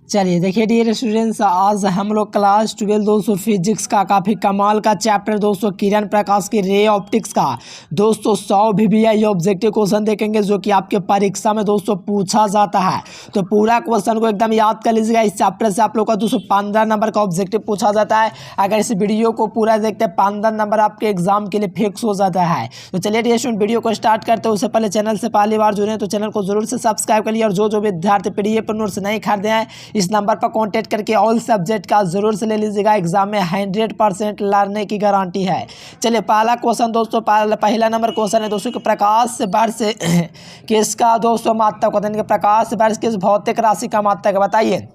चलिए देखिए dear students, आज हम लोग क्लास 12 दोस्तों फिजिक्स का काफ़ी कमाल का चैप्टर दोस्तों किरण प्रकाश की रे ऑप्टिक्स का दोस्तों 100 VVI ऑब्जेक्टिव क्वेश्चन देखेंगे जो कि आपके परीक्षा में दोस्तों पूछा जाता है। तो पूरा क्वेश्चन को एकदम याद कर लीजिएगा। इस चैप्टर से आप लोग का 215 नंबर का ऑब्जेक्टिव पूछा जाता है। अगर इस वीडियो को पूरा देखते हैं 15 नंबर आपके एग्जाम के लिए फिक्स हो जाता है। तो चलिए डियर स्टूडेंट वीडियो को स्टार्ट करते हैं। उससे पहले चैनल से पहली बार जुड़े तो चैनल को जरूर से सब्सक्राइब कर लिए और जो विद्यार्थी PDF पर नोट्स नहीं खरीदे हैं इस नंबर पर कांटेक्ट करके ऑल सब्जेक्ट का जरूर से ले लीजिएगा। एग्जाम में 100% लर्निंग की गारंटी है। चलिए पहला क्वेश्चन दोस्तों, पहला नंबर क्वेश्चन है दोस्तों कि प्रकाश वर्ष किसका दोस्तों मात्रक होता है। प्रकाश वर्ष किस भौतिक राशि का मात्रक है बताइए।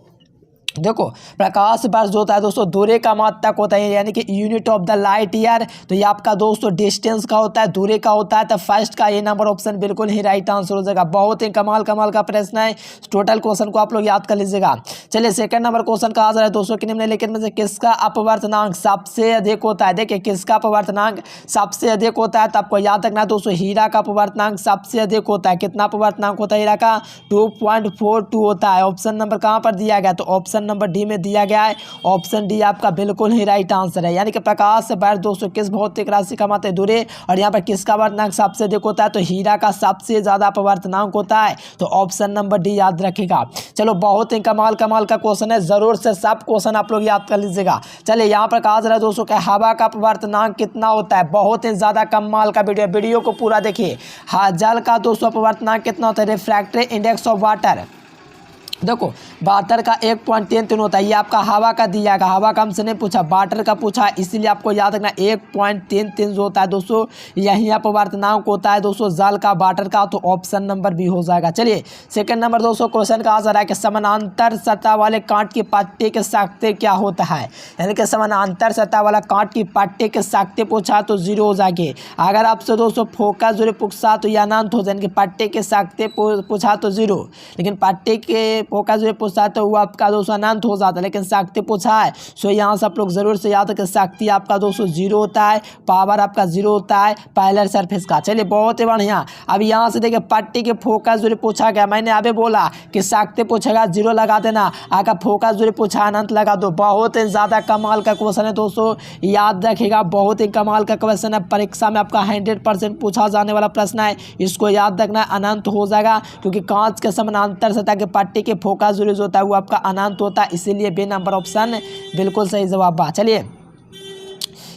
देखो प्रकाश वर्ष जो होता है दोस्तों दूरी का मात्रक होता है, यानी कि unit of the light year. तो ये आपका दोस्तों डिस्टेंस का होता है, दूरी का होता है। तो फर्स्ट का ये नंबर ऑप्शन बिल्कुल ही राइट आंसर हो जाएगा। बहुत ही कमाल का प्रश्न है। टोटल क्वेश्चन को आप लोग याद कर लीजिएगा। चलिए सेकंड नंबर क्वेश्चन कहा जा रहा है दोस्तों कि निम्नलिखित में से किसका अपवर्तनांक सबसे अधिक होता है। देखिए किसका अपवर्तनांक सबसे अधिक होता है, तो आपको याद रखना है दोस्तों हीरा का अपवर्तनांक सबसे अधिक होता है। कितना अपवर्तनांक होता है हीरा का? 2.42 होता है। ऑप्शन नंबर कहाँ पर दिया गया? तो ऑप्शन नंबर डी में दिया गया है। ऑप्शन डी आपका बिल्कुल ही राइट आंसर है। यानी कि प्रकाश वर्ष दोस्तों किस भौतिक राशि का मात्रक दूरी, और यहाँ पर किसका अपवर्तनांक सबसे अधिक होता है? तो हीरा का सबसे ज्यादा अपवर्तनांक होता है। तो ऑप्शन नंबर डी याद रखिएगा। चलो बहुत ही कमाल का क्वेश्चन है, जरूर से सब क्वेश्चन आप लोग याद कर लीजिएगा। चलिए यहाँ पर कहा जा रहा है दोस्तों कि हवा का अपवर्तनांक कितना होता है। बहुत ही ज्यादा कमाल का वीडियो को पूरा देखिए। हाँ, जल का दोस्तों अपवर्तनांक कितना होता है? रिफ्रैक्टिव इंडेक्स ऑफ वाटर देखो वाटर का 1.33 होता है। ये आपका हवा का दिया गया, हवा का हमसे नहीं पूछा, वाटर का पूछा, इसीलिए आपको याद रखना 1.33 जो होता है दोस्तों यही अपवर्तनांक होता है दोस्तों जल का वाटर का। तो ऑप्शन नंबर बी हो जाएगा। चलिए सेकंड नंबर दोस्तों क्वेश्चन कहा जा रहा है कि समानांतर सतह वाले कांट की पट्टी के शक्ति क्या होता है। यानी कि समानांतर सतह वाला कांट की पट्टी के शक्ति पूछा तो 0 हो जाएगी। अगर आपसे दोस्तों फोकस दूरी पूछा तो यह अनंत हो जाएगी। पट्टी के शक्ति पूछा तो 0, लेकिन पट्टी के फोकस जो पूछा है तो वो आपका दोस्तों अनंत हो जाता है। लेकिन शक्ति पूछा है सो यहाँ से आप लोग जरूर से याद रखें शक्ति आपका दोस्तों 0 होता है, पावर आपका 0 होता है पैरेलल सरफेस का। चलिए बहुत ही बढ़िया। अब यहाँ से देखिए पट्टी के फोकस दूरी पूछा गया, मैंने अभी बोला कि शक्ति पूछेगा 0 लगा देना, अगर फोकस दूरी पूछा अनंत लगा दो। बहुत ही ज़्यादा कमाल का क्वेश्चन है दोस्तों, याद रखिएगा। बहुत ही कमाल का क्वेश्चन है, परीक्षा में आपका 100% पूछा जाने वाला प्रश्न है। इसको याद रखना, अनंत हो जाएगा क्योंकि कांच के समानांतर सतह के पट्टी के फोकस दूरी जो होता है वो आपका अनंत होता है, इसीलिए बी नंबर ऑप्शन बिल्कुल सही जवाब बा। चलिए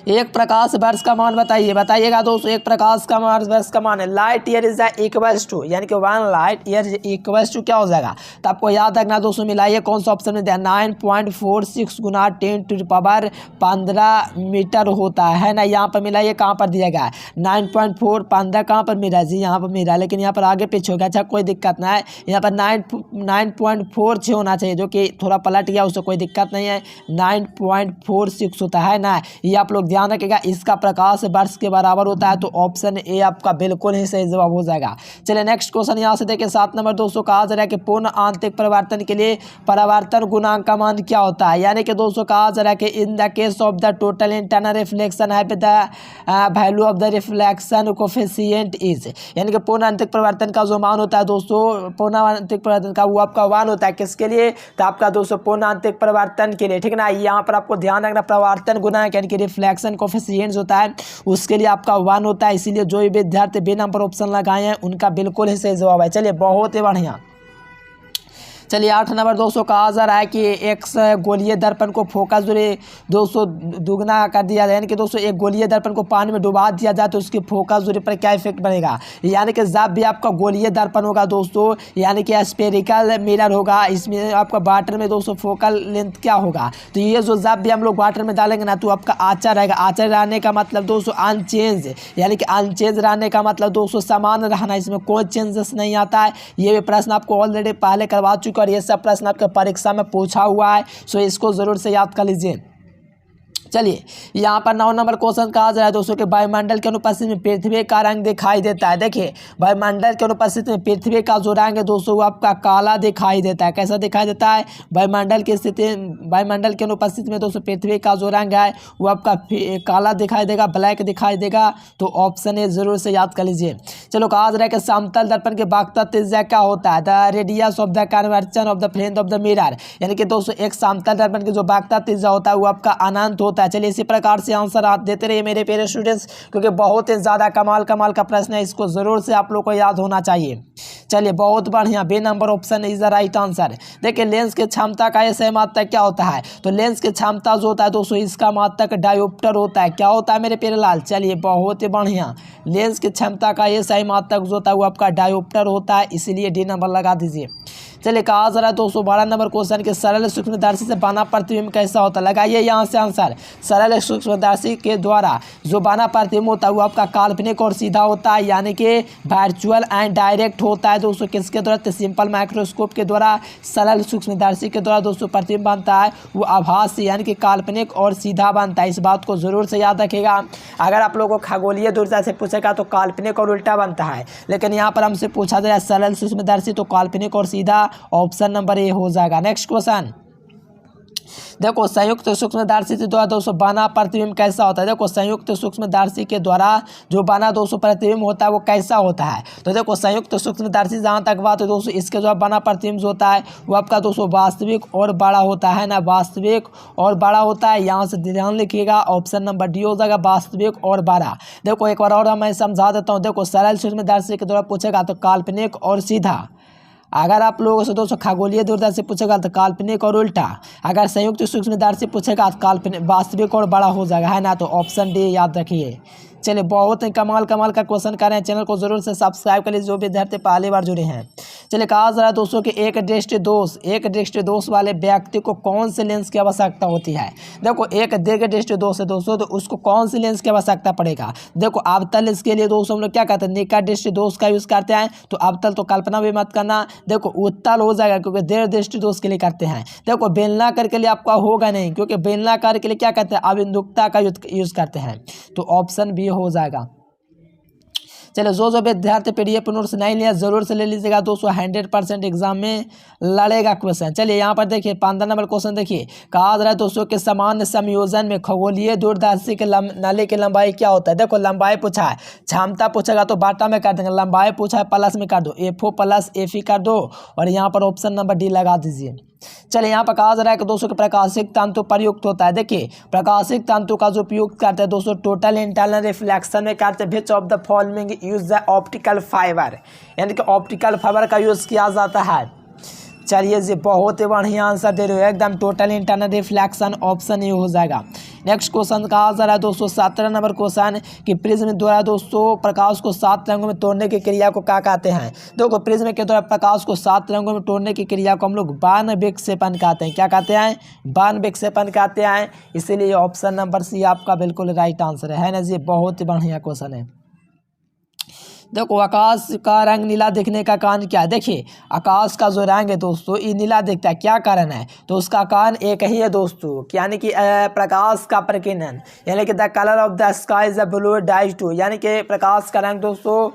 एक प्रकाश वर्ष का मान बताइएगा दोस्तों। एक प्रकाश का वर्ष का मान है light year is equals to, यानी कि 1 लाइट ईयर इक्वल्स टू क्या हो जाएगा? तो आपको याद रखना दोस्तों, मिलाइए कौन सा ऑप्शन में दिया 9.46 गुना 10⁻15 मीटर होता है ना। यहाँ पर मिलाइए कहाँ पर दिया गया है 9.4, 15 कहाँ पर मिला जी? यहाँ पर मिला, लेकिन यहाँ पर आगे पीछे हो गया। अच्छा कोई दिक्कत ना है, यहाँ पर 9.46 होना चाहिए जो कि थोड़ा पलट गया, उससे कोई दिक्कत नहीं है। 9.46 होता है ना, ये आप लोग ध्यान रखिएगा। इसका प्रकाश वर्ष के बराबर होता है। तो ऑप्शन ए आपका बिल्कुल ही सही जवाब हो जाएगा। चलिए नेक्स्ट क्वेश्चन यहाँ से देखिए 7 नंबर दोस्तों कहा जा रहा है कि पूर्ण आंतरिक परिवर्तन के लिए परावर्तन गुणांक का मान क्या होता है। यानी कि दोस्तों कहा जा रहा है कि in the case of the total internal reflection है the value of the reflection coefficient is, यानी कि पूर्ण आंतरिक परिवर्तन का जो मान होता है दोस्तों पूर्ण आंतरिक परिवर्तन का वो आपका 1 होता है। किसके लिए? तो आपका दोस्तों पूर्ण आंतरिक परिवर्तन के लिए, ठीक ना। यहाँ पर आपको ध्यान रखना परिवर्तन गुणांक यानी कि रिफ्लेक्शन कोफिशिएंट होता है उसके लिए आपका 1 होता है। इसीलिए जो विद्यार्थी बी नंबर ऑप्शन लगाए हैं उनका बिल्कुल ही सही जवाब है। चलिए बहुत ही बढ़िया। चलिए 8 नंबर दोस्तों कहा जा रहा है कि एक गोलीय दर्पण को फोकस दूरी दोस्तों दुगना कर दिया जाए, यानी कि दोस्तों एक गोलीय दर्पण को पानी में डुबा दिया जाए तो उसकी फोकस दूरी पर क्या इफेक्ट बनेगा। यानी कि जब भी आपका गोलीय दर्पण होगा दोस्तों, यानी कि स्फेरिकल मिरर होगा, इसमें आपका वाटर में दोस्तों फोकल लेंथ क्या होगा। तो ये जो जब भी हम लोग वाटर में डालेंगे ना तो आपका आंचर रहेगा। आंचर रहने का मतलब दोस्तों अनचेंज, यानी कि अनचेंज रहने का मतलब दोस्तों समान रहना, इसमें कोई चेंजेस नहीं आता है। ये भी प्रश्न आपको ऑलरेडी पहले करवा चुका और ये सब प्रश्न आपके परीक्षा में पूछा हुआ है। सो इसको जरूर से याद कर लीजिए। चलिए यहाँ पर 9 नंबर क्वेश्चन कहा जा रहा है दोस्तों कि वायुमंडल के अनुपस्थिति में पृथ्वी का रंग दिखाई देता है। देखिए वायुमंडल के अनुपस्थिति में पृथ्वी का जो रंग है दोस्तों वो आपका काला दिखाई देता है। कैसा दिखाई देता है? वायुमंडल के अनुपस्थिति में दोस्तों पृथ्वी का जो रंग है वो आपका काला दिखाई देगा, ब्लैक दिखाई देगा। तो ऑप्शन ए जरूर से याद कर लीजिए। चलो कहा जा रहा है कि समतल दर्पण के वाक्ता त्रिज्या क्या होता है? The radius of the conversion of the frame of the mirror. यानी कि दोस्तों एक समतल दर्पण की जो वाक्ता त्रिज्या होता है वो आपका अनंत होता है। चलिए इसी प्रकार से आंसर आप देते रहिए मेरे प्यारे स्टूडेंट्स, क्योंकि बहुत ही ज़्यादा कमाल का प्रश्न है, इसको ज़रूर से आप लोग को याद होना चाहिए। चलिए बहुत बढ़िया, B number option is the right answer. देखिए लेंस की क्षमता का ये सही मात्रक क्या होता है? तो लेंस की क्षमता जो होता है दोस्तों इसका मात्रक डायोप्टर होता है। क्या होता है मेरे प्यारे लाल? चलिए बहुत ही बढ़िया, लेंस की क्षमता का ये सही मात्रक जो होता है वो आपका डायोप्टर होता है, इसलिए डी नंबर लगा दीजिए। चलिए कहा जा रहा है दोस्तों 12 नंबर क्वेश्चन के सरल सूक्ष्मदर्शी से बना प्रतिबिंब कैसा होता है? लगाइए यहाँ से आंसर। सरल सूक्ष्मदर्शी के द्वारा जो बना प्रतिबिंब होता है वो आपका काल्पनिक और सीधा होता है, यानी कि वर्चुअल एंड डायरेक्ट होता है दोस्तों। किसके द्वारा? तो सिंपल माइक्रोस्कोप के द्वारा सरल सूक्ष्मदर्शी के द्वारा दोस्तों प्रतिबिंब बनता है वो आभासी यानी कि काल्पनिक और सीधा बनता है। इस बात को जरूर से याद रखिएगा। अगर आप लोगों को खगोलीय दूरता से पूछेगा तो काल्पनिक और उल्टा बनता है, लेकिन यहाँ पर हमसे पूछा जाए सरल सूक्ष्मदर्शी तो काल्पनिक और सीधा, ऑप्शन नंबर ए हो जाएगा। नेक्स्ट क्वेश्चन देखो संयुक्त सूक्ष्मदर्शी के द्वारा दोस्तों बना प्रतिबिंब कैसा होता है? देखो संयुक्त सूक्ष्मदर्शी के द्वारा जो बना दोस्तों प्रतिबिंब होता है वो कैसा होता है? तो देखो संयुक्त सूक्ष्मदर्शी जहाँ तक बात है दोस्तों इसके द्वारा बना प्रतिबिंब जो होता है वो आपका दोस्तों वास्तविक और बड़ा होता है ना, वास्तविक और बड़ा होता है। यहाँ से ध्यान लिखिएगा, ऑप्शन नंबर डी हो जाएगा, वास्तविक और बड़ा। देखो एक बार और मैं समझा देता हूँ। देखो सरल सूक्ष्मदर्शी के द्वारा पूछेगा तो काल्पनिक और सीधा। अगर आप लोगों से दोस्तों खगोलीय दूरता से पूछेगा तो काल्पनिक और उल्टा। अगर संयुक्त सूक्ष्मदर्शी पूछेगा तो काल्पनिक वास्तविक और बड़ा हो जाएगा, है ना। तो ऑप्शन डी याद रखिए। चलिए बहुत ही कमाल का क्वेश्चन कर रहे हैं। चैनल को जरूर से सब्सक्राइब कर लीजिए जो विद्यार्थी पहली बार जुड़े हैं। चलिए कहा जा रहा है दोस्तों कि एक दृष्टि दोष वाले व्यक्ति को कौन से लेंस की आवश्यकता होती है? देखो एक दीर्घ दृष्टि दोष है दोस्तों, तो उसको कौन सी लेंस की आवश्यकता पड़ेगा? देखो अवतल इसके लिए दोस्तों हम लोग क्या कहते हैं? निकट दृष्टि दोष का यूज़ करते हैं। तो अवतल तो कल्पना भी मत करना। देखो उत्तल हो जाएगा क्योंकि दीर्घ दृष्टि दोष के लिए करते हैं। देखो बेलनाकार के लिए आपका होगा नहीं, क्योंकि बेलनाकार के लिए क्या कहते हैं? अबिंदुकता का यूज़ करते हैं। तो ऑप्शन बी हो जाएगा। चलो जो विद्यार्थी PDF नोट्स नहीं लिया जरूर से ले लीजिएगा दोस्तों, 100% एग्जाम में लड़ेगा क्वेश्चन। चलिए यहाँ पर देखिए 15 नंबर क्वेश्चन देखिए, कहा जा रहा है दोस्तों कि सामान्य संयोजन में खगोलीय दूरदर्शी के नली की लंबाई क्या होता है? देखो लंबाई पूछा है, क्षमता पूछेगा तो बाटा में कर देंगे, लंबाई पूछा है प्लस में कर दो, FO प्लस FE कर दो, और यहाँ पर ऑप्शन नंबर डी लगा दीजिए। चलिए यहाँ पर कहा जा रहा है कि दोस्तों के प्रकाशिक तंतु प्रयुक्त होता है। देखिए प्रकाशिक तंतु का जो उपयोग करते हैं दोस्तों टोटल इंटरनल रिफ्लेक्शन में करते हैं। Which of the following use the optical fibre, यानी कि ऑप्टिकल फाइबर का यूज़ किया जाता है। चलिए जी बहुत ही बढ़िया आंसर दे रहे हो एकदम, टोटल इंटरनल रिफ्लेक्शन, ऑप्शन ये हो जाएगा। नेक्स्ट क्वेश्चन कहा जा रहा है दोस्तों 17 नंबर क्वेश्चन कि प्रिज्म द्वारा दोस्तों प्रकाश को 7 रंगों में तोड़ने की क्रिया को क्या कहते हैं? देखो प्रिज्म के द्वारा प्रकाश को 7 रंगों में तोड़ने की क्रिया को हम लोग बाण विक्षेपण कहते हैं। क्या कहते हैं? बाण विक्षेपण कहते हैं। इसीलिए ऑप्शन नंबर सी आपका बिल्कुल राइट आंसर है ना जी। बहुत ही बढ़िया क्वेश्चन है। देखो आकाश का रंग नीला दिखने का कारण क्या है? देखिए आकाश का जो रंग है दोस्तों ये नीला दिखता है, क्या कारण है? तो उसका कारण एक ही है दोस्तों, यानी कि प्रकाश का प्रकीर्णन, यानी कि the colour of the sky is blue dies to, यानी कि प्रकाश का रंग दोस्तों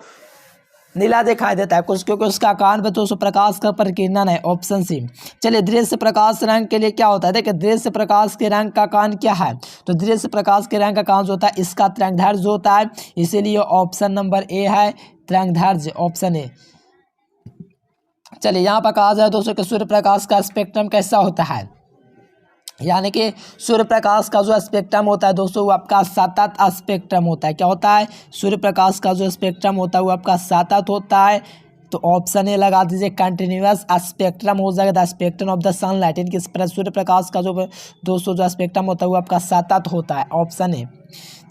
नीला दिखाई देता है कुछ, क्योंकि उसका कारण भी दोस्तों प्रकाश का प्रकीर्णन है, ऑप्शन सी। चलिए दृश्य प्रकाश रंग के लिए क्या होता है? देखिए दृश्य प्रकाश के रंग का कारण क्या है? तो दृश्य प्रकाश के रंग का कारण जो होता है इसका तरंगदैर्घ्य जो होता है, इसीलिए ऑप्शन नंबर ए है तरंगदैर्घ्य, ऑप्शन ए। चलिए यहाँ पर कहा जाए दोस्तों कि सूर्य प्रकाश का स्पेक्ट्रम कैसा होता है? यानी कि सूर्य प्रकाश का जो स्पेक्ट्रम होता है दोस्तों वो आपका सतत स्पेक्ट्रम होता है। क्या होता है? सूर्य प्रकाश का जो स्पेक्ट्रम होता है वो आपका सतत होता है। तो ऑप्शन ए लगा दीजिए, कंटिन्यूअस स्पेक्ट्रम हो जाएगा, the spectrum of the sunlight, इनके सूर्य प्रकाश का जो दोस्तों जो स्पेक्ट्रम होता है वो आपका सतत होता है, ऑप्शन ए।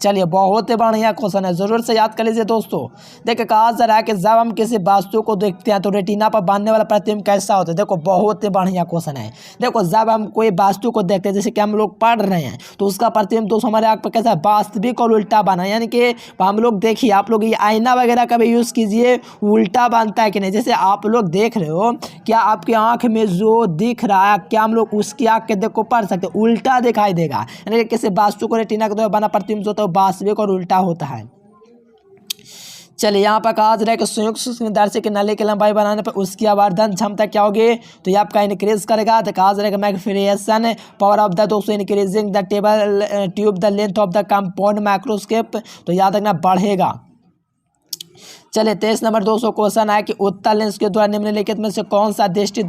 चलिए बहुत ही बढ़िया क्वेश्चन है, जरूर से याद कर लीजिए दोस्तों। देखिए कहा जा रहा है कि जब हम किसी वस्तु को देखते हैं तो रेटिना पर बनने वाला प्रतिबिंब कैसा होता है? देखो बहुत ही बढ़िया क्वेश्चन है। देखो जब हम कोई वस्तु को देखते हैं, जैसे कि हम लोग पढ़ रहे हैं, तो उसका प्रतिबिंब दोस्तों हमारे आँख पर कैसा है? वास्तविक और उल्टा बना, यानी कि हम लोग देखिए आप लोग ये आईना वगैरह का भी यूज़ कीजिए, उल्टा बनता है। है कि नहीं। जैसे आप लोग देख रहे हो, क्या आपकी आंख में जो दिख रहा है क्या हम लोग उसकी आंख के देखो पढ़ सकते, उल्टा दिखाई देगा। यानी कि किसी वास्तु को रेटिना के द्वारा बना प्रतिबिंब होता है वास्तविक और उल्टा होता है। चलिए यहाँ पर कहा जा रहा है कि संयुक्त सूक्ष्मदर्शी के नली की लंबाई बनाने पर उसकी आवर्धन क्षमता क्या होगी, तो ये आपका इंक्रीज करेगा। तो कहा जा रहा है कि मैग्निफिकेशन पावर ऑफ द दोस्तों increasing the table tube the length of the compound microscope, तो याद रखना बढ़ेगा। चलिए 23 नंबर दोस्तों क्वेश्चन है कि उत्तल लेंस के द्वारा निम्नलिखित में से कौन सा दृष्टि,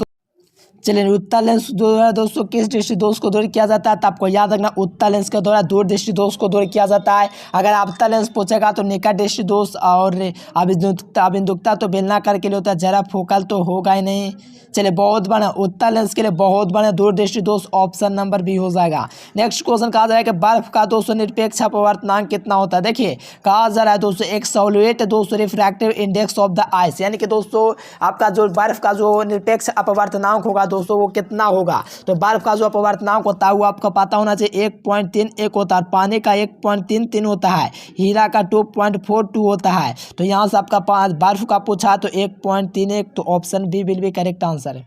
चलिए उत्तल लेंस द्वारा दोस्तों किस दृष्टि दोष को दूर किया जाता है, तो आपको याद रखना उत्तल लेंस के द्वारा दूर दृष्टि दोष को दूर किया जाता है। अगर अवतल लेंस पूछेगा तो निकट दृष्टि दोष और अभिमुखता तो बेलनाकार के लिए होता है, जरा फोकल तो होगा ही नहीं। चलिए बहुत बड़ा उत्तल लेंस के लिए बहुत बड़ा दूर दृष्टि दोष ऑप्शन नंबर बी हो जाएगा। नेक्स्ट क्वेश्चन कहा जा रहा है कि बर्फ का दोस्तों निरपेक्ष अपवर्तनांक कितना होता है। देखिए कहा जा रहा है दोस्तों एक सॉल्यूट दोस्तों refractive index of the ice, यानी कि दोस्तों आपका जो बर्फ का जो निरपेक्ष अपवर्तनांक होगा दोस्तों वो कितना होगा। तो बर्फ का जो अपवर्तनांक होता है वो आपको पता होना चाहिए 1.31 होता है, पानी का 1.33 होता है, हीरा का 2.42 होता है। तो यहाँ से आपका बर्फ का पूछा तो 1.31, तो option B will be correct answer है।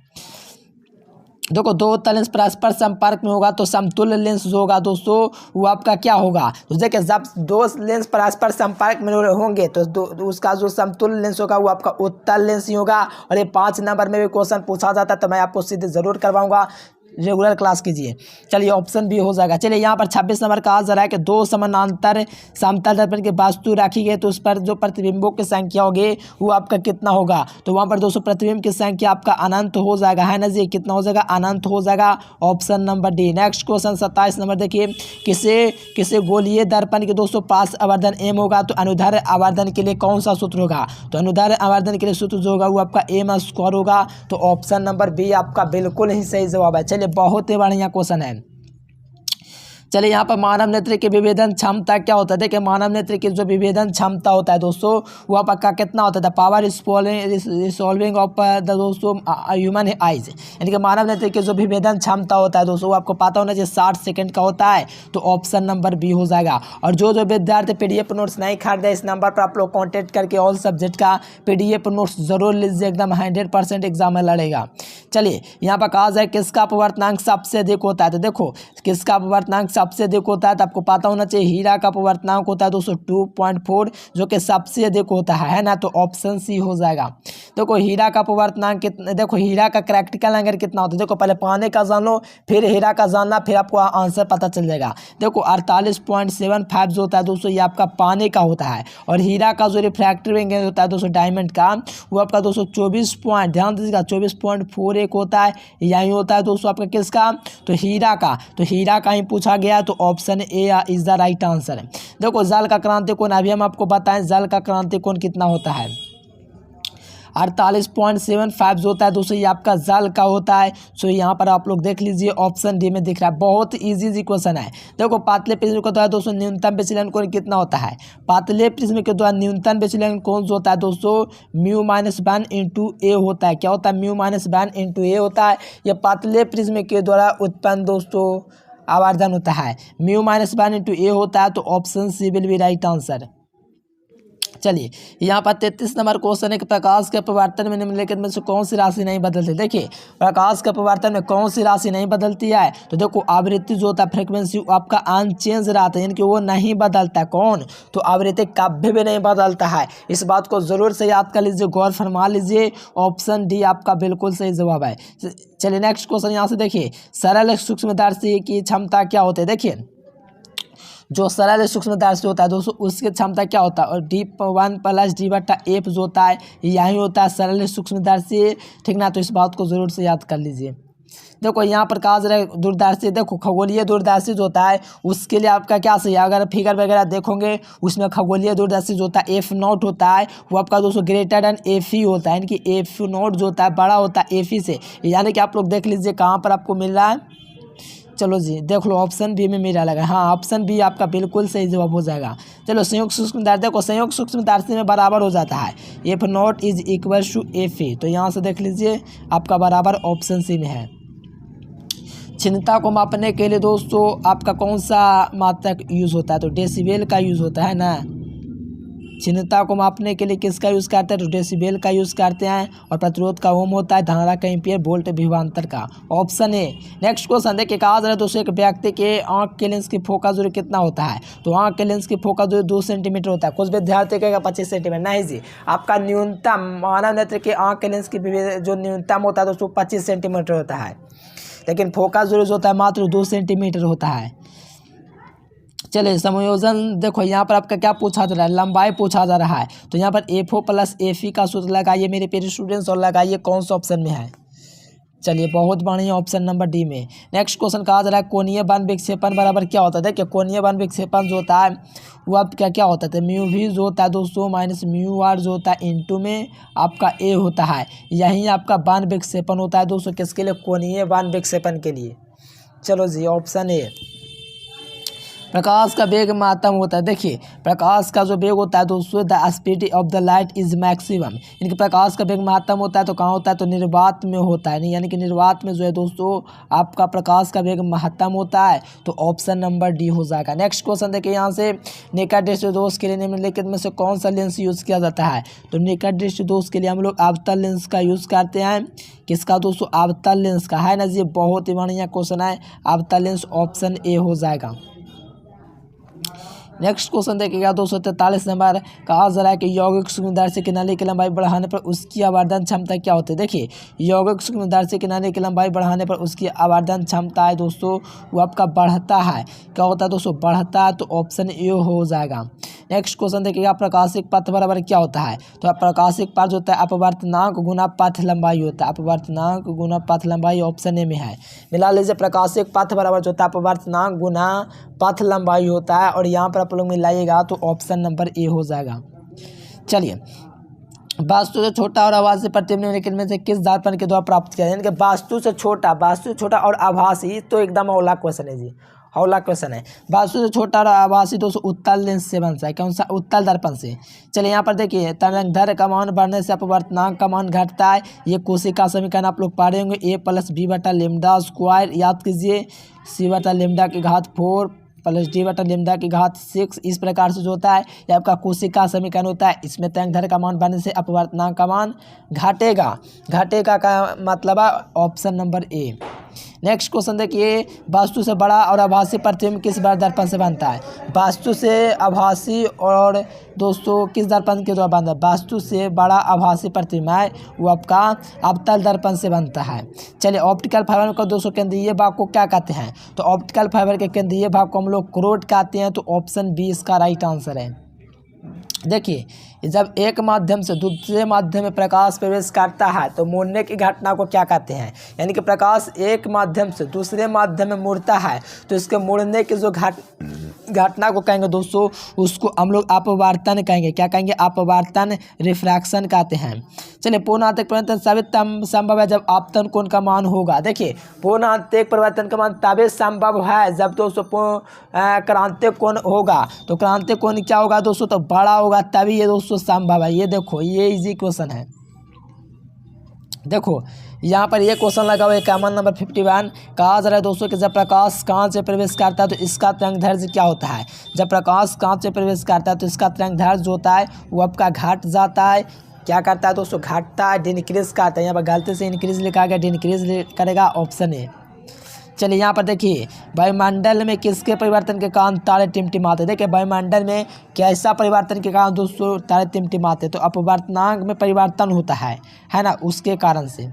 देखो दो उत्तल लेंस परस्पर संपर्क में होगा तो समतुल्य लेंस जो होगा दोस्तों वो आपका क्या होगा, तो देखिए जब दो लेंस परस्पर संपर्क में होंगे तो उसका जो समतुल्य लेंस होगा वो आपका उत्तल लेंस ही होगा। और ये 5 नंबर में भी क्वेश्चन पूछा जाता है तो मैं आपको सीधे जरूर करवाऊंगा, रेगुलर क्लास कीजिए। चलिए ऑप्शन बी हो जाएगा। चलिए यहाँ पर 26 नंबर कहा जा रहा है कि दो समानांतर समतल दर्पण की वस्तु रखी गई तो उस पर जो प्रतिबिंबों की संख्या होगी वो आपका कितना होगा, तो वहाँ पर दोस्तों प्रतिबिंब की संख्या आपका अनंत हो जाएगा, है ना जी, कितना हो जाएगा, अनंत हो जाएगा, option number D. Next question 27 number देखिए, किसे गोलीय दर्पण के दोस्तों पास आवर्धन एम होगा तो अनुदैर्ध्य आवर्धन के लिए कौन सा सूत्र होगा, तो अनुदैर्ध्य आवर्धन के लिए सूत्र जो होगा वो आपका एम स्क्वायर होगा। तो ऑप्शन नंबर बी आपका बिल्कुल ही सही जवाब है। बहुत ही बढ़िया क्वेश्चन है। चलिए यहाँ पर मानव नेत्र की विभेदन क्षमता क्या होता है। देखिए मानव नेत्र की जो विभेदन क्षमता होता है दोस्तों वो आपका कितना होता है, the power resolving of the दोस्तों ह्यूमन आइज, यानी कि मानव नेत्र की जो विभेदन क्षमता होता है दोस्तों वो आपको पता होना चाहिए 60 सेकंड का होता है। तो ऑप्शन नंबर बी हो जाएगा। और जो विद्यार्थी PDF नोट्स नहीं खरीदे इस नंबर पर आप लोग कॉन्टेक्ट करके ऑल सब्जेक्ट का PDF नोट्स जरूर लीजिए, एकदम 100% एग्जाम में लड़ेगा। चलिए यहाँ पर कहा जाए किसका अपवर्तनांक सबसे अधिक होता है, तो देखो किसका अपवर्तनांक सबसे अधिक होता है तो आपको पता होना चाहिए हीरा का अपवर्तनांक होता है दोस्तों 2.4 जो कि सबसे अधिक होता है ना, तो ऑप्शन सी हो जाएगा। देखो हीरा का अपवर्तनांक कितना, देखो हीरा का प्रैक्टिकल एंगल कितना होता है, देखो पहले पानी का जान लो फिर हीरा का जानना फिर आपको आंसर पता चल जाएगा। देखो 48.75 जो होता है दोस्तों ये आपका पानी का होता है, और हीरा का जो रिफ्रैक्टिव एंगल होता है दोस्तों डायमंड का वो आपका दोस्तों 24 पॉइंट, ध्यान दीजिएगा 24.41 होता है, यही होता है दोस्तों आपका किसका, तो हीरा का। तो हीरा का ही पूछा गया तो option A is the right answer है। देखो जल का क्रांति कोण अभी हम आपको बताएं जल का क्रांति कोण कितना होता है, 48.75 जो होता है दोस्तों ये आपका जल का होता है। सो यहाँ पर आप लोग देख लीजिए ऑप्शन डी में दिख रहा है, बहुत इजी क्वेश्चन है। देखो पातले प्रिज्म के द्वारा दोस्तों न्यूनतम विचलन कोण कितना होता है, पातले प्रिज्म के द्वारा न्यूनतम विचलन कोण जो होता है दोस्तों μ-1 इंटू ए होता है। क्या होता है, μ-1 इंटू ए होता है। यह पातले प्रिज्म के द्वारा उत्पन्न दोस्तों आवर्धन होता है, μ-1 इंटू ए होता है। तो option C will be right answer. चलिए यहाँ पर 33 नंबर क्वेश्चन है कि प्रकाश के अपवर्तन में निम्नलिखित में से कौन सी राशि नहीं बदलती। देखिए प्रकाश के अपवर्तन में कौन सी राशि नहीं बदलती है, तो देखो आवृत्ति जो होता है फ्रीक्वेंसी आपका अनचेंज रहता है, यानी कि वो नहीं बदलता। कौन, तो आवृत्ति कभी भी नहीं बदलता है। इस बात को जरूर से याद कर लीजिए, गौर फरमा लीजिए, ऑप्शन डी आपका बिल्कुल सही जवाब है। चलिए नेक्स्ट क्वेश्चन यहाँ से देखिए, सरल सूक्ष्मदर्शी की क्षमता क्या होती है। देखिए जो सरल सूक्ष्मदर्शी होता है दोस्तों उसकी क्षमता क्या होता है, और D1 + D/F जो होता है यही होता है सरल सूक्ष्मदर्शी, ठीक ना। तो इस बात को जरूर से याद कर लीजिए। देखो यहाँ पर कहा जा रहा है दूरदर्शी, देखो खगोलीय दूरदर्शी जो होता है उसके लिए आपका क्या सही है, अगर फिगर वगैरह देखोगे उसमें खगोलीय दूरदर्शी जो होता है F0 होता है वो आपका दोस्तों ग्रेटर देन FE होता है, यानी कि F0 जो होता है बड़ा होता है FE से, यानी कि आप लोग देख लीजिए कहाँ पर आपको मिल रहा है। चलो जी देख लो ऑप्शन बी में मेरा लगा, हाँ ऑप्शन बी आपका बिल्कुल सही जवाब हो जाएगा। चलो संयुक्त सूक्ष्मदर्शी, देखो संयुक्त सूक्ष्मदर्शी में बराबर हो जाता है F0 = FE, तो यहाँ से देख लीजिए आपका बराबर ऑप्शन सी में है। क्षीणता को मापने के लिए दोस्तों आपका कौन सा मात्रक यूज़ होता है, तो डेसिबल का यूज़ होता है ना। क्षीणता को मापने के लिए किसका यूज़ करते हैं, तो डेसिबल का यूज़ करते हैं। और प्रतिरोध का ओम होता है, धारा का एम्पियर, वोल्ट विभवांतर का। Option A. नेक्स्ट क्वेश्चन देखिए, कहा जा रहा है दोस्तों एक व्यक्ति के आँख के लेंस की फोकस दूरी कितना होता है, तो आँख के लेंस की फोकस दूरी 2 सेंटीमीटर होता है। कुछ विद्यार्थी कहेगा 25 सेंटीमीटर, नहीं जी, आपका न्यूनतम मानव नेत्र के आँख के लेंस की जो न्यूनतम होता है दोस्तों 25 सेंटीमीटर होता है, लेकिन फोकस दूरी जो होता है मात्र 2 सेंटीमीटर होता है। चलिए समायोजन देखो, यहाँ पर आपका क्या पूछा जा रहा है, लंबाई पूछा जा रहा है। तो यहाँ पर FO प्लस FE का सूत्र लगाइए मेरे प्यारे स्टूडेंट्स, और लगाइए कौन सा ऑप्शन में है। चलिए बहुत बढ़िया, ऑप्शन नंबर डी में। नेक्स्ट क्वेश्चन कहा जा रहा है कोणीय वन विक्षेपण बराबर क्या होता है। देखिए कोणीय वन विक्षेपण जो होता है वो आप क्या होता है, म्यू भी जो होता है दोस्तों माइनस म्यू आर जो होता है इंटू में आपका ए होता है। यही आपका वन विक्षेपण होता है दोस्तों, किसके लिए, कोणीय वन विक्षेपण के लिए। चलो जी ऑप्शन ए। प्रकाश का वेग महत्तम होता है। देखिए प्रकाश का जो वेग होता है दोस्तों, the speed of the light is maximum, इनके प्रकाश का वेग महत्तम होता है तो कहाँ होता है, तो निर्वात में होता है। नहीं, यानी कि निर्वात में जो है दोस्तों आपका प्रकाश का वेग महत्तम होता है, तो ऑप्शन नंबर डी हो जाएगा। नेक्स्ट क्वेश्चन देखिए, यहाँ से निकट दृष्टि दोष के लिए निम्नलिखित में से कौन सा लेंस यूज़ किया जाता है, तो निकट दृष्टि दोष के लिए हम लोग अवतल लेंस का यूज़ करते हैं। किसका दोस्तों, अवतल लेंस का, है ना जी, बहुत ही बढ़िया क्वेश्चन है, अवतल लेंस ऑप्शन ए हो जाएगा। नेक्स्ट क्वेश्चन देखिएगा 243 नंबर, कहा जा रहा है कि यौगिक सूक्ष्मदर्शी की नली की लंबाई बढ़ाने पर उसकी आवर्धन क्षमता क्या होती है। देखिए यौगिक सूक्ष्मदर्शी की नली की लंबाई बढ़ाने पर उसकी आवर्धन क्षमता है दोस्तों वो आपका बढ़ता है। क्या होता है दोस्तों, बढ़ता है, तो ऑप्शन ए हो जाएगा। नेक्स्ट क्वेश्चन देखिएगा, प्रकाशिक पथ बराबर क्या होता है, तो प्रकाशिक पथ जो होता है अपवर्तनांक गुना पथ लंबाई होता है, अपवर्तनांक गुना पथ लंबाई ऑप्शन ए में है। मिला लीजिए, प्रकाशिक पथ बराबर जो होता है अपवर्तनांक गुना पथ लंबाई होता है, और यहाँ पर आप लोग मिलाइएगा तो ऑप्शन नंबर ए हो जाएगा। चलिए, वास्तु से छोटा और आभासी प्रतिबिंब निम्नलिखित में से किस दर्पण के द्वारा प्राप्त किया, यानी कि वास्तु से छोटा और आभासी, तो एकदम अगला क्वेश्चन है जी, अगला क्वेश्चन है। वास्तु से छोटा और आभासी दोस्तों उत्तल लेंस से बनता है, कौन सा, उत्तल दर्पण से। चलिए यहाँ पर देखिए, तरंगदैर्घ्य का मान बढ़ने से अपवर्तनांक का मान घटता है। ये कोशिका समीकरण आप लोग पढ़े होंगे, ए प्लस बी बटा लेमडा स्क्वायर, याद कीजिए, सी बटा लेमडा की घात 4 प्लस डी बटा लेमडा की घात 6, इस प्रकार से जो होता है ये आपका कोशिका समीकरण होता है। इसमें तरंगदैर्घ्य का मान बढ़ने से अपवर्तनांक का मान घटेगा, घटेगा का मतलब है option number A. Next question देखिए, वास्तु से बड़ा और आभासी प्रतिबिंब किस बार दर्पण से बनता है। वास्तु से आभासी और दोस्तों किस दर्पण के द्वारा बनता है, वास्तु से बड़ा आभासी प्रतिबिंब है वो आपका अवतल दर्पण से बनता है। चलिए, ऑप्टिकल फाइबर का दोस्तों केंद्रीय भाग को क्या कहते हैं, तो ऑप्टिकल फाइबर के केंद्रीय भाग को हम लोग क्रोड कहते हैं, तो ऑप्शन बी इसका राइट आंसर है। देखिए, जब एक माध्यम से दूसरे माध्यम में प्रकाश प्रवेश करता है तो मुड़ने की घटना को क्या कहते हैं, यानी कि प्रकाश एक माध्यम से दूसरे माध्यम में मुड़ता है तो इसके मुड़ने की जो घटना को कहेंगे दोस्तों, उसको हम लोग अपवर्तन कहेंगे। क्या कहेंगे, अपवर्तन, रिफ्रैक्शन कहते हैं। चलिए, पूर्णांतरिक परिवर्तन तभी संभव है जब आपतन कोण का मान होगा। देखिए, पूर्णांतरिक परिवर्तन का मान तभी संभव है जब दोस्तों क्रांतिक कोण होगा। तो क्रांतिक कोण क्या होगा दोस्तों, तो बड़ा होगा, तभी ये दोस्तों संभव है। ये देखो, ये इजी क्वेश्चन है। देखो यहाँ पर ये क्वेश्चन लगा हुआ है, कॉमन नंबर 51। कहा जा रहा है दोस्तों कि जब प्रकाश कांच में प्रवेश करता है तो इसका तरंगदैर्घ्य क्या होता है। जब प्रकाश कांच में प्रवेश करता है तो इसका तरंगदैर्घ्य जो होता है वो आपका घट जाता है। क्या करता है दोस्तों, घटता है, डिनक्रीज करता है। यहाँ पर गलती से इंक्रीज लिखा गया, डिनक्रीज करेगा, ऑप्शन ए। चलिए, यहाँ पर देखिए, वायुमंडल में किसके परिवर्तन के कारण तारे टिमटिमाते। देखिए, वायुमंडल में कैसा परिवर्तन के कारण दोस्तों तारे टिमटिमाते, तो अपवर्तनांक में परिवर्तन होता है ना, उसके कारण से।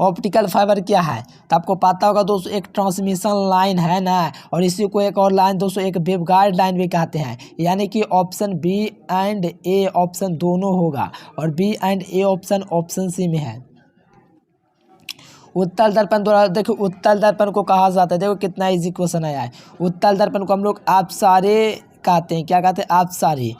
ऑप्टिकल फाइबर क्या है, तो आपको पता होगा दोस्तों एक ट्रांसमिशन लाइन है ना, और इसी को एक और लाइन दोस्तों एक वेवगाइड लाइन भी कहते हैं। यानी कि option B and A option दोनों होगा, और B and A option C में है। उत्तल दर्पण द्वारा, देखो उत्तल दर्पण को कहा जाता है, देखो कितना इजी क्वेश्चन आया है। उत्तल दर्पण को हम लोग अपसारी कहते हैं। क्या कहते हैं, अपसारी।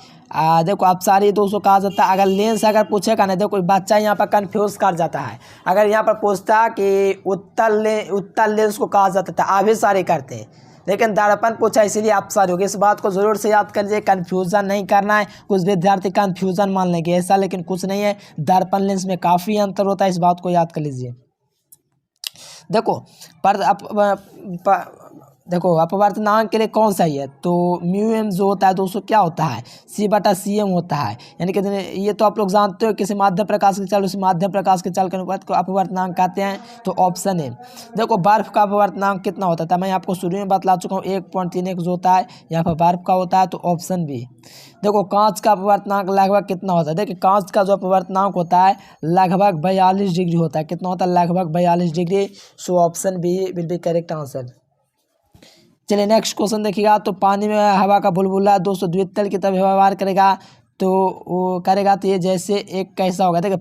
देखो अपसारी दोस्तों कहा जाता है। अगर लेंस अगर पूछेगा ना, देखो कोई बच्चा यहाँ पर कंफ्यूज कर जाता है। अगर यहाँ पर पूछता कि उत्तल लेंस को कहा जाता था, अभिसारी करते हैं, लेकिन दर्पण पूछा इसीलिए अपसारी होगी। इस बात को जरूर से याद कर लीजिए, कन्फ्यूज़न नहीं करना है। कुछ विद्यार्थी कन्फ्यूज़न मान लेंगे ऐसा, लेकिन कुछ नहीं है। दर्पण लेंस में काफ़ी अंतर होता है, इस बात को याद कर लीजिए। देखो देखो अपवर्तनांक के लिए कौन सा ही है, तो म्यू एम जो होता है दोस्तों क्या होता है, C/CM होता है। यानी कि ये तो आप लोग जानते हो, किसी माध्यम प्रकाश के चल उसी माध्यम प्रकाश के चल के अनुपात को अपवर्तनांक कहते हैं। तो ऑप्शन है। देखो बर्फ का अपवर्तनांक कितना होता था, मैं आपको शुरू में बतला चुका हूँ, 1.31 जो होता है यहाँ पर बर्फ का होता है। तो ऑप्शन बी। देखो कांच का अपवर्तनांक लगभग कितना होता है, देखिए कांच का जो अपवर्तनांक होता है लगभग 42 डिग्री होता है। कितना होता है, लगभग 42 degree. So option B will be correct answer. चलिए नेक्स्ट क्वेश्चन देखिएगा। तो पानी में हवा का बुलबुला दोस्तों द्वितल की तरह व्यवहार करेगा, तो वो करेगा तो ये जैसे एक कैसा होगा, देखिए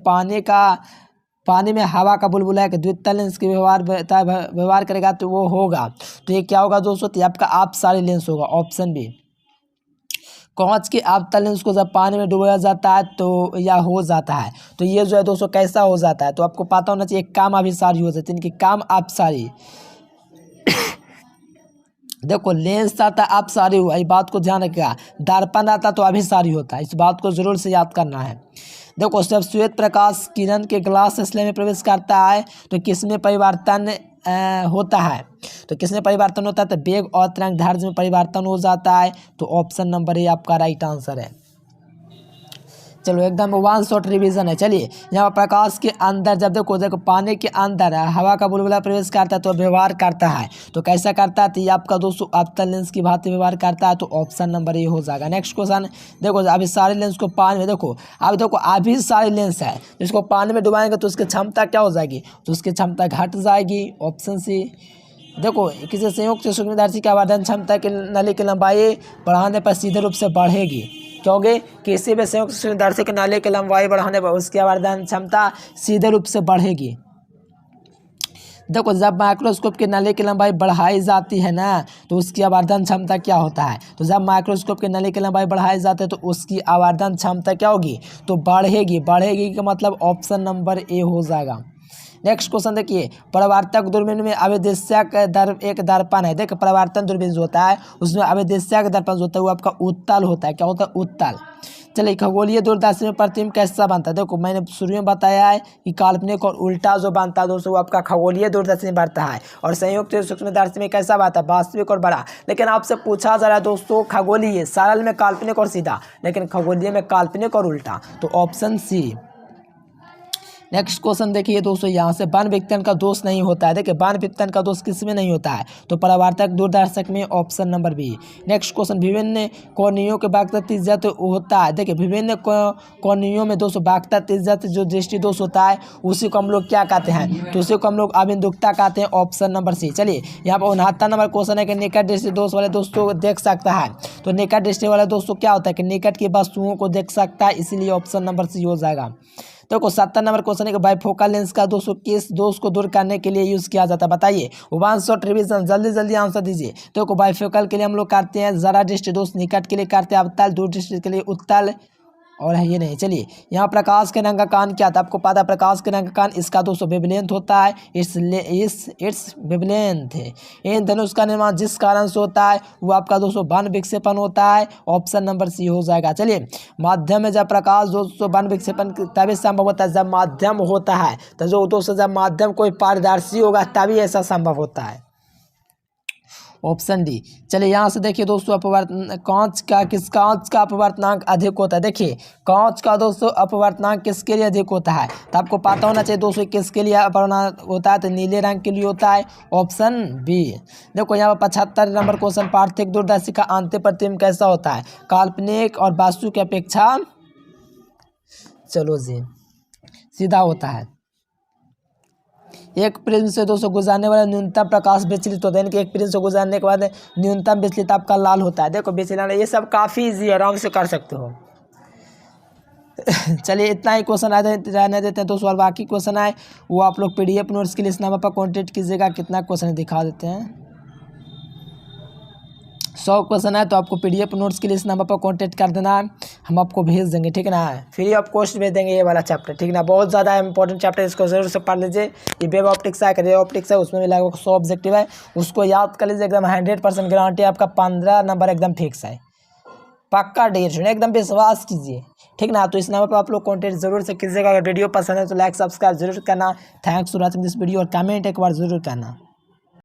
पानी में हवा का बुलबुला है कि द्वितल लेंस के व्यवहार करेगा, तो वो होगा, तो ये क्या होगा दोस्तों, तो ये आपका आपसारी लेंस होगा। Option B. कांच के आपतल लेंस को जब पानी में डुबाया जाता है तो या हो जाता है, तो ये जो है दोस्तों कैसा हो जाता है, तो आपको पता होना चाहिए काम अभिसारी हो जाती है, इनकी काम आपसारी। देखो लेंस आता है अपसारी हुआ, इस बात को ध्यान रखिएगा। दर्पण आता तो अभिसारी होता है, इस बात को जरूर से याद करना है। देखो जब श्वेत प्रकाश किरण के ग्लास स्लैब में प्रवेश करता है तो किसमें परिवर्तन होता है, तो किसमें परिवर्तन होता है, तो वेग और तरंग दैर्ध्य में परिवर्तन हो जाता है। तो ऑप्शन नंबर ए आपका राइट आंसर है। चलो एकदम वन शॉट रिवीजन है। चलिए यहाँ प्रकाश के अंदर जब देखो पानी के अंदर हवा का बुलबुला प्रवेश करता है तो व्यवहार करता है, तो कैसा करता है, तो ये आपका दोस्तों अवतल लेंस की भांति व्यवहार करता है। तो ऑप्शन नंबर ये हो जाएगा। नेक्स्ट क्वेश्चन देखो, अभी सारे लेंस को पानी में देखो, अभी सारे लेंस है जिसको पानी में डुबाएंगे तो उसकी क्षमता क्या हो जाएगी, तो उसकी क्षमता घट जाएगी। Option C. देखो किसी संयुक्त सूक्ष्मदर्शी की आवर्धन क्षमता की नली की लंबाई बढ़ाने पर सीधे रूप से बढ़ेगी, क्योंकि किसी भी संयुक्त सूक्ष्मदर्शी की नली की लंबाई बढ़ाने पर उसकी आवर्धन क्षमता सीधे रूप से बढ़ेगी। देखो जब माइक्रोस्कोप की नली की लंबाई बढ़ाई जाती है ना, तो उसकी आवर्धन क्षमता क्या होता है, तो जब माइक्रोस्कोप की नली की लंबाई बढ़ाई जाती है तो उसकी आवर्धन क्षमता क्या होगी, तो बढ़ेगी। बढ़ेगी का मतलब ऑप्शन नंबर ए हो जाएगा। नेक्स्ट क्वेश्चन देखिए, परावर्तक दूरबीन में अविदेशक एक दर्पण है। देखो परावर्तन दूरबीन जो होता है उसमें अविदेशक दर्पण जो होता है वो आपका उत्तल होता है। क्या होता है, उत्तल। चलिए खगोलीय दूरदर्शी में प्रतिबिंब कैसा बनता है, देखो मैंने शुरू में बताया है कि काल्पनिक और उल्टा जो बनता है दोस्तों वो आपका खगोलीय दूरदर्शी में बनता है, और संयुक्त सूक्ष्मदर्शी में कैसा बनता है, वास्तविक और बड़ा। लेकिन आपसे पूछा जा रहा है दोस्तों खगोलीय, सरल में काल्पनिक और सीधा, लेकिन खगोलीय में काल्पनिक और उल्टा। तो ऑप्शन सी। नेक्स्ट क्वेश्चन देखिए दोस्तों, यहाँ से वन विघटन का दोष नहीं होता है। देखिए वन विघटन का दोष किसमें नहीं होता है, तो परावर्तक दूरदर्शक में। Option number B. Next question, विभिन्न कोणियों के वाक्यता तिर्यक होता है। देखिए विभिन्न कोणियों में दोस्तों वाक्यता तिर्यक जो दृष्टि दोष होता है उसी को हम लोग क्या कहते हैं, तो उसी को हम लोग अबिंदुकता कहते हैं। Option number C. चलिए यहाँ पर 69 नंबर क्वेश्चन है कि निकट दृष्टि दोष वाले दोस्तों देख सकता है, तो निकट दृष्टि वाले दोस्तों क्या होता है कि निकट की वस्तुओं को देख सकता है, इसीलिए ऑप्शन नंबर सी हो जाएगा। देखो 70 नंबर क्वेश्चन है कि बाइफोकल लेंस का दोस्तों किस दोष को दूर करने के लिए यूज़ किया जाता है, बताइए। वन शॉट रिवीजन, जल्दी जल्दी आंसर दीजिए। देखो बाइफोकल के लिए हम लोग करते हैं जरा दृष्टि दोष, निकट के लिए करते हैं अवतल, दूर दृष्टि के लिए उत्तल, और है ये नहीं। चलिए यहाँ प्रकाश के रंगाकान क्या था, आपको पता है प्रकाश के रंगाकान इसका दोस्तों वेवलेंथ होता है, इट्स वेवलेंथ है। इन धनुष का निर्माण जिस कारण से होता है वो आपका दोस्तों वन विक्षेपण होता है। ऑप्शन नंबर सी हो जाएगा। चलिए माध्यम में जब प्रकाश दोस्तों वन विक्षेपण तभी संभव होता है जब माध्यम होता है, तो जो दोस्तों जब माध्यम कोई पारदर्शी होगा तभी ऐसा संभव होता है। Option D. चलिए यहाँ से देखिए दोस्तों कांच का अपवर्तनांक अधिक होता है। देखिए कांच का दोस्तों अपवर्तनांक किसके लिए अधिक होता है, तो आपको पता होना चाहिए दोस्तों किसके लिए अपवर्तनांक होता है, तो नीले रंग के लिए होता है। Option B. देखो यहाँ पर 75 नंबर क्वेश्चन, पार्थिक दूरदर्शी का आंतरिक प्रतिबिंब कैसा होता है, काल्पनिक और वास्तविक की अपेक्षा चलो जी सीधा होता है। एक प्रिज्म से दोस्तों गुजरने वाला न्यूनतम प्रकाश विचलित होता है, यानी कि एक प्रिज्म से गुजरने के बाद न्यूनतम विचलित आपका लाल होता है। देखो विचलन ये सब काफ़ी इजी, आराम से कर सकते हो। चलिए इतना ही क्वेश्चन रहने देते हैं दोस्तों, और बाकी क्वेश्चन आए वो आप लोग PDF नोट्स के लिए इस नंबर पर कॉन्टेक्ट कीजिएगा। कितना क्वेश्चन दिखा देते हैं, 100 क्वेश्चन है, तो आपको PDF नोट्स के लिए इस नंबर पर कांटेक्ट कर देना है, हम आपको भेज देंगे, ठीक है ना। फ्री ऑफ कॉस्ट भेज देंगे ये वाला चैप्टर, ठीक है ना। बहुत ज़्यादा इंपॉर्टेंट चैप्टर, इसको जरूर से पढ़ लीजिए। ये वेब ऑप्टिक्स है, रे ऑप्टिक्स है, उसमें भी लगभग 100 ऑब्जेक्टिव है, उसको याद कर लीजिए। एकदम 100% गारंटी, आपका 15 नंबर एकदम फिक्स है, पक्का डेट, एकदम विश्वास कीजिए, ठीक ना। तो इस नंबर पर आप लोग कॉन्टेक्ट जरूर से कीजिएगा। अगर वीडियो पसंद है तो लाइक सब्सक्राइब जरूर करना। Thanks for watching this video, और कमेंट एक बार जरूर करना।